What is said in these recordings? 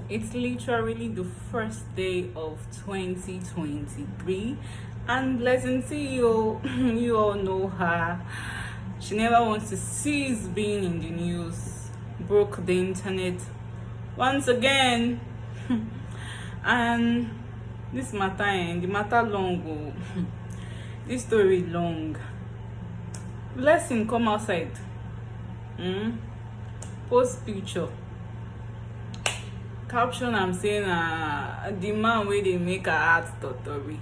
It's literally the first day of 2023, and Blessing CEO, you all know her. She never wants to cease being in the news. Broke the internet once again. And this matter, the matter long. This story long. Blessing come outside. Post picture. Caption I'm saying the man where they make a art tutorial.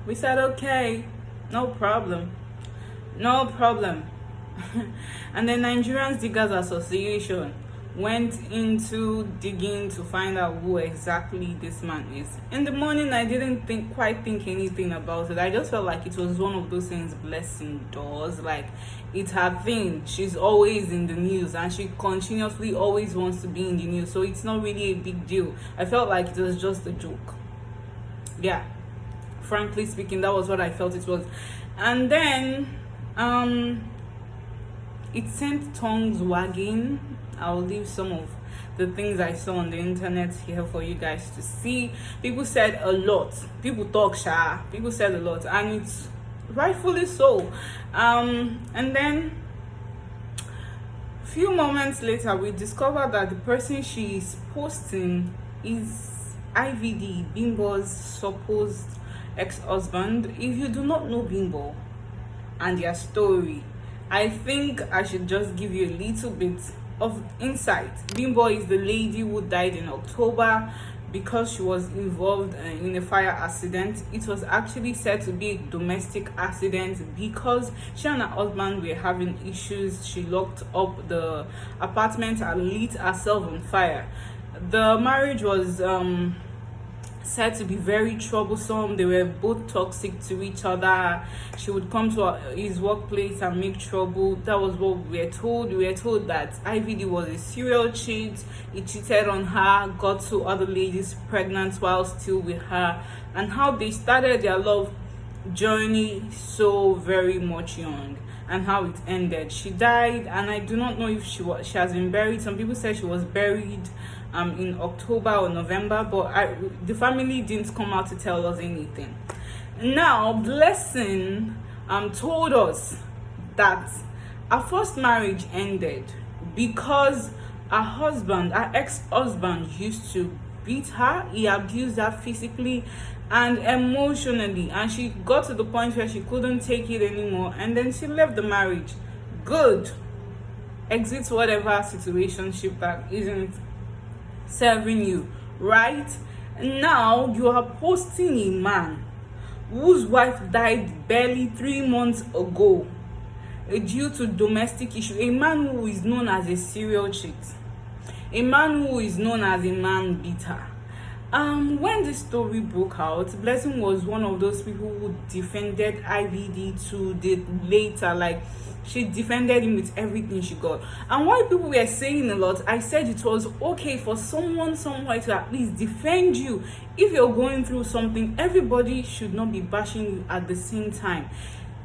We said okay, no problem. And the Nigerian Diggers Association went into digging to find out who exactly this man is. In the morning I didn't quite think anything about it. I just felt like it was one of those things Blessing does, like it's her thing. She's always in the news and she continuously always wants to be in the news, so it's not really a big deal. I felt like it was just a joke. Yeah, frankly speaking, that was what I felt it was. And then it sent tongues wagging. I'll leave some of the things I saw on the internet here for you guys to see. People said a lot. People talk sha. People said a lot, and it's rightfully so. And then a few moments later, we discovered that the person she is posting is IVD, Bimbo'S supposed ex-husband. If you do not know Bimbo and their story, I think I should just give you a little bit of insight. Bimbo is the lady who died in October because she was involved in a fire accident. It was actually said to be a domestic accident because she and her husband were having issues. She locked up the apartment and lit herself on fire. The marriage was said to be very troublesome. They were both toxic to each other. She would come to his workplace and make trouble. That was what we were told. We were told that IVD was a serial cheat. He cheated on her, got two other ladies pregnant while still with her, and how they started their love journey so very much young, and how it ended. She died, and I do not know if she has been buried. Some people said she was buried in October or November, but the family didn't come out to tell us anything. Now Blessing told us that her first marriage ended because her ex-husband used to beat her. He abused her physically and emotionally, and she got to the point where she couldn't take it anymore, and then she left the marriage. Good. Exit whatever situationship that isn't serving you, right? Now you are posting a man whose wife died barely 3 months ago due to domestic issue, a man who is known as a serial cheat, a man who is known as a man beater. When the story broke out, Blessing was one of those people who defended IVD to the later, like she defended him with everything she got. And while people were saying a lot, I said it was okay for someone somewhere to at least defend you. If you're going through something, everybody should not be bashing you at the same time.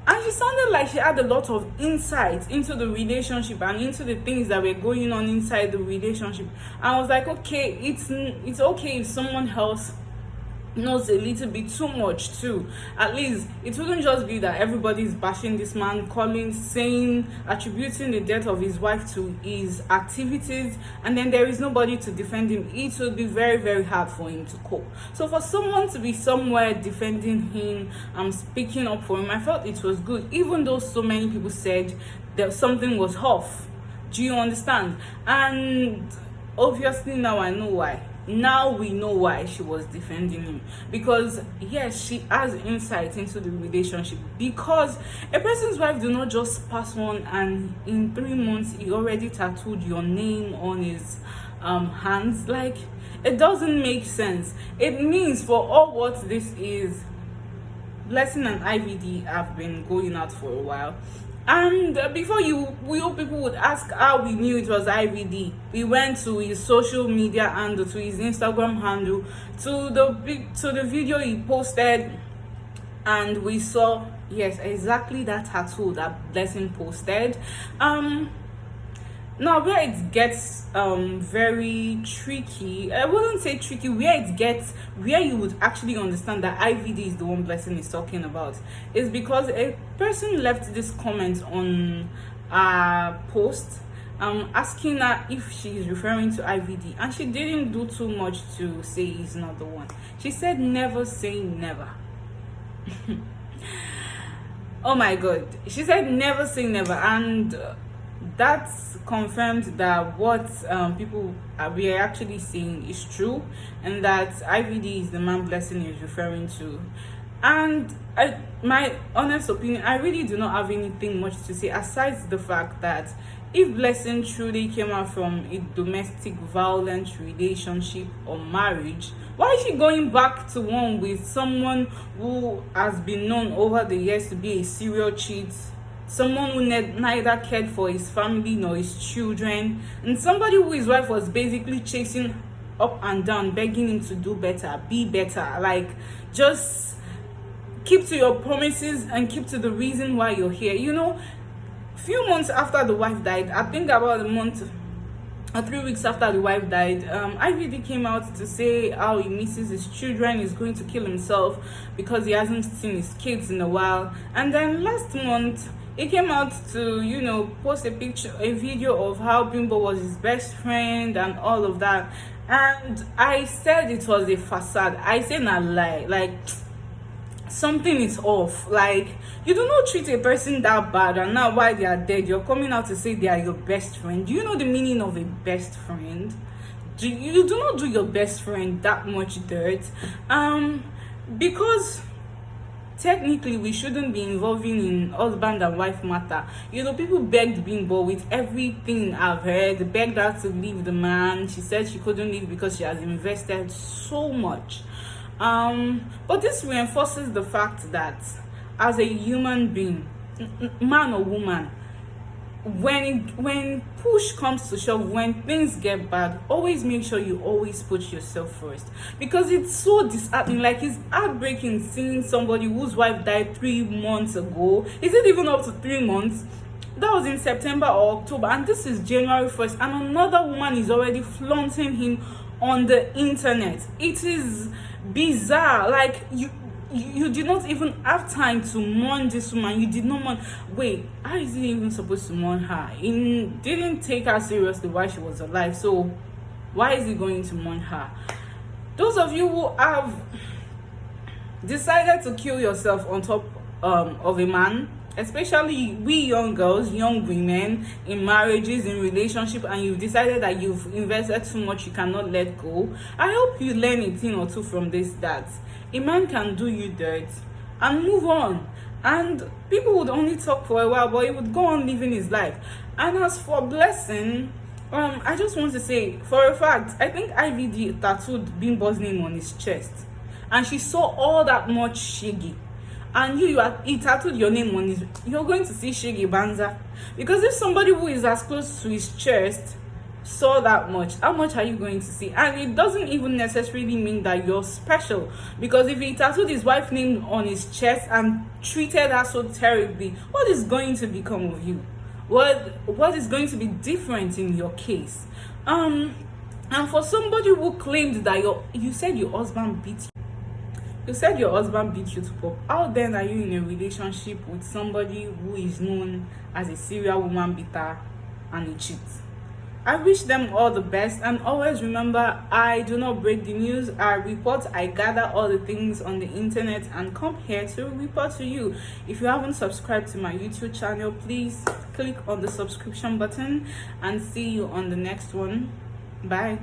And she sounded like she had a lot of insight into the relationship and into the things that were going on inside the relationship. I was like, okay, it's okay if someone else knows a little bit too much too. At least it wouldn't just be that everybody's bashing this man, attributing the death of his wife to his activities, and then there is nobody to defend him. It would be very, very hard for him to cope. So for someone to be somewhere defending him, speaking up for him, I felt it was good, even though so many people said that something was off. Do you understand? And obviously now I know why. Now we know why she was defending him, because yes, she has insight into the relationship. Because a person's wife do not just pass on and in 3 months he already tattooed your name on his hands. Like, it doesn't make sense. It means for all what this is, Blessing and IVD have been going out for a while. And before we all people would ask how we knew it was IVD, we went to his social media handle, to his Instagram handle, to the video he posted, and we saw, yes, exactly that tattoo that Blessing posted. Now, where it gets very tricky, I wouldn't say tricky, where you would actually understand that IVD is the one Blessing is talking about, is because a person left this comment on a post asking her if she is referring to IVD, and she didn't do too much to say he's not the one. She said never say never. Oh my god, she said never say never, and that confirms that what we are actually saying is true, and that IVD is the man Blessing is referring to. And my honest opinion, I really do not have anything much to say aside the fact that if Blessing truly came out from a domestic violence relationship or marriage, why is she going back to one with someone who has been known over the years to be a serial cheat, someone who neither cared for his family nor his children, and somebody who his wife was basically chasing up and down, begging him to do better, be better, like just keep to your promises and keep to the reason why you're here. You know, few months after the wife died, I think about a month or 3 weeks after the wife died, IVD came out to say how he misses his children, he's going to kill himself because he hasn't seen his kids in a while. And then last month he came out to, you know, post a video of how Bimbo was his best friend and all of that. And I said it was a facade. I said a lie. Like, something is off. Like, you do not treat a person that bad, and now while they are dead, you're coming out to say they are your best friend. Do you know the meaning of a best friend? You do not do your best friend that much dirt. Because technically we shouldn't be involving in husband and wife matter. You know, people begged Bimbo with everything I've heard. Begged her to leave the man. She said she couldn't leave because she has invested so much. But this reinforces the fact that as a human being, man or woman, when push comes to shove, when things get bad, always make sure you always put yourself first, because it's so disheartening. Like, it's heartbreaking seeing somebody whose wife died 3 months ago. Is it even up to 3 months? That was in September or October, and this is January 1st, and another woman is already flaunting him on the internet. It is bizarre. Like, you did not even have time to mourn this woman. You did not mourn. Wait, how is he even supposed to mourn her? He didn't take her seriously while she was alive, so why is he going to mourn her? Those of you who have decided to kill yourself on top of a man, especially we young girls, young women in marriages, in relationship, and you've decided that you've invested too much, you cannot let go, I hope you learn a thing or two from this, that a man can do you dirt and move on, and people would only talk for a while, but he would go on living his life. And as for Blessing, I just want to say, for a fact, I think IVD tattooed Bimbo's name on his chest, and she saw all that much shaggy, and he tattooed your name on his, you're going to see shaggy banza. Because if somebody who is as close to his chest saw that much, how much are you going to see? And it doesn't even necessarily mean that you're special, because if he tattooed his wife's name on his chest and treated her so terribly, what is going to become of you? What is going to be different in your case? And for somebody who claimed that you said your husband beat you. You said your husband beat you to pop. How then are you in a relationship with somebody who is known as a serial woman beater and a cheat? I wish them all the best, and always remember, I do not break the news. I report, I gather all the things on the internet and come here to report to you. If you haven't subscribed to my YouTube channel, please click on the subscription button, and see you on the next one. Bye.